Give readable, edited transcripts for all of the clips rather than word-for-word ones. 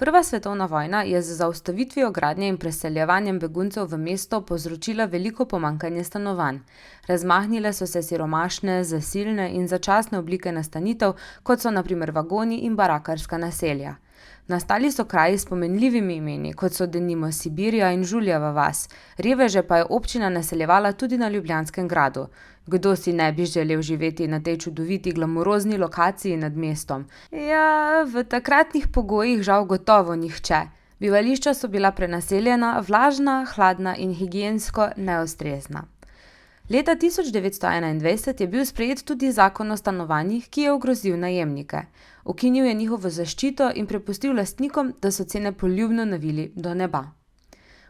Prva svetovna vojna je z zaustavitvijo gradnje in preseljevanjem beguncev v mesto povzročila veliko pomanjkanje stanovanj. Razmahnile so se siromašne, zasilne in začasne oblike nastanitev, kot so na primer vagoni in barakarska naselja. Nastali so kraji s pomenljivimi imeni, kot so denimo Sibirija in Žuljeva vas, reveže pa je občina naseljevala tudi na Ljubljanskem gradu. Kdo si ne bi želel živeti na tej čudoviti glamurozni lokaciji nad mestom? Ja, v takratnih pogojih žal gotovo nihče. Bivališča so bila prenaseljena, vlažna, hladna in higiensko neustrezna. Leta 1921 je bil sprejet tudi zakon o stanovanjih, ki je ogrozil najemnike. Ukinil je njihovo zaščito in prepustil lastnikom, da so cene poljubno navili do neba.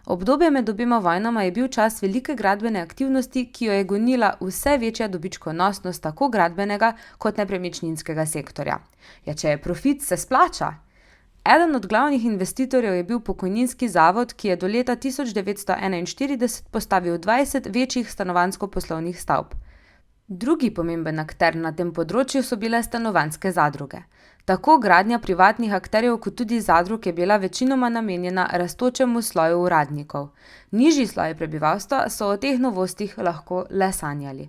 Obdobje med obema vojnama je bil čas velike gradbene aktivnosti, ki jo je gonila vse večja dobičkonosnost tako gradbenega kot nepremičninskega sektorja. Ja, če je profit, se splača! Eden od glavnih investitorjev je bil pokojninski zavod, ki je do leta 1941 postavil 20 večjih stanovanjsko-poslovnih stavb. Drugi pomemben akter na tem področju so bile stanovanjske zadruge. Tako gradnja privatnih akterjev kot tudi zadrug je bila večinoma namenjena rastočemu sloju uradnikov. Nižji sloji prebivalstva so o teh novostih lahko le sanjali.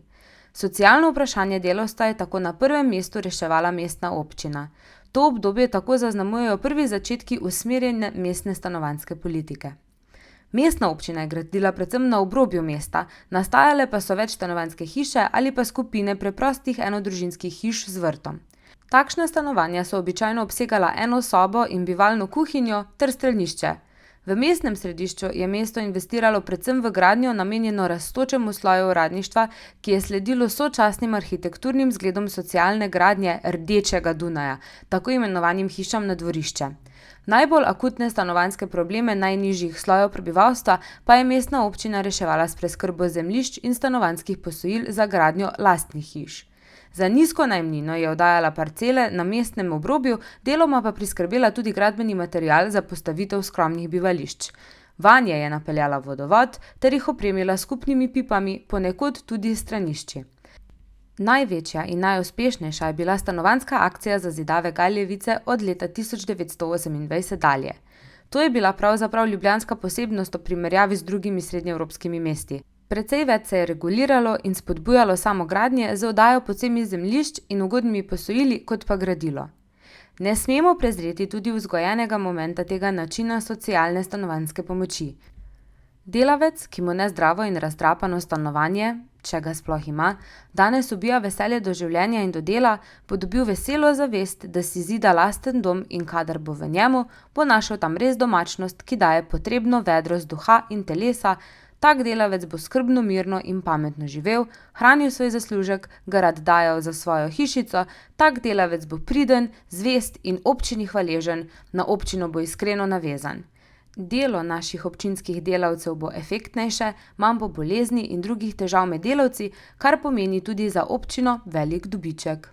Socialno vprašanje delavstva je tako na prvem mestu reševala mestna občina. To obdobje tako zaznamujejo prvi začetki usmerjene mestne stanovanjske politike. Mestna občina je gradila predvsem na obrobju mesta, nastajale pa so večstanovanjske hiše ali pa skupine preprostih enodružinskih hiš z vrtom. Takšna stanovanja so običajno obsegala eno sobo in bivalno kuhinjo ter strelišče. V mestnem središču je mesto investiralo predvsem v gradnjo namenjeno rastočemu sloju uradništva, ki je sledilo sočasnim arhitekturnim zgledom socialne gradnje Rdečega Dunaja, tako imenovanim hišam na dvorišče. Najbolj akutne stanovanjske probleme najnižjih slojev prebivalstva pa je mestna občina reševala s preskrbo zemljišč in stanovanjskih posojil za gradnjo lastnih hiš. Za nizko najemnino je oddajala parcele na mestnem obrobju, deloma pa priskrbela tudi gradbeni material za postavitev skromnih bivališč. Vanje je napeljala vodovod ter jih opremila skupnimi pipami, ponekod tudi stranišči. Največja in najuspešnejša je bila stanovanjska akcija za Zidave Galjevice od leta 1928 dalje. To je bila pravzaprav ljubljanska posebnost v primerjavi z drugimi srednjeevropskimi mesti. Precej več se je reguliralo in spodbujalo samo gradnje z oddajo poceni zemljišč in ugodnimi posojili kot pa gradilo. Ne smemo prezreti tudi vzgojenega momenta tega načina socialne stanovanjske pomoči. Delavec, ki mu nezdravo in razdrapano stanovanje, če ga sploh ima, danes ubija veselje do življenja in do dela, bo dobil veselo zavest, da si zida lasten dom in kadar bo v njemu, bo našel tam res domačnost, ki daje potrebno vedrost duha in telesa. Tak delavec bo skrbno, mirno in pametno živel, hranil svoj zaslužek, ga rad dajal za svojo hišico, tak delavec bo priden, zvest in občini hvaležen, na občino bo iskreno navezan. Delo naših občinskih delavcev bo efektnejše, manj bo bolezni in drugih težav med delavci, kar pomeni tudi za občino velik dobiček.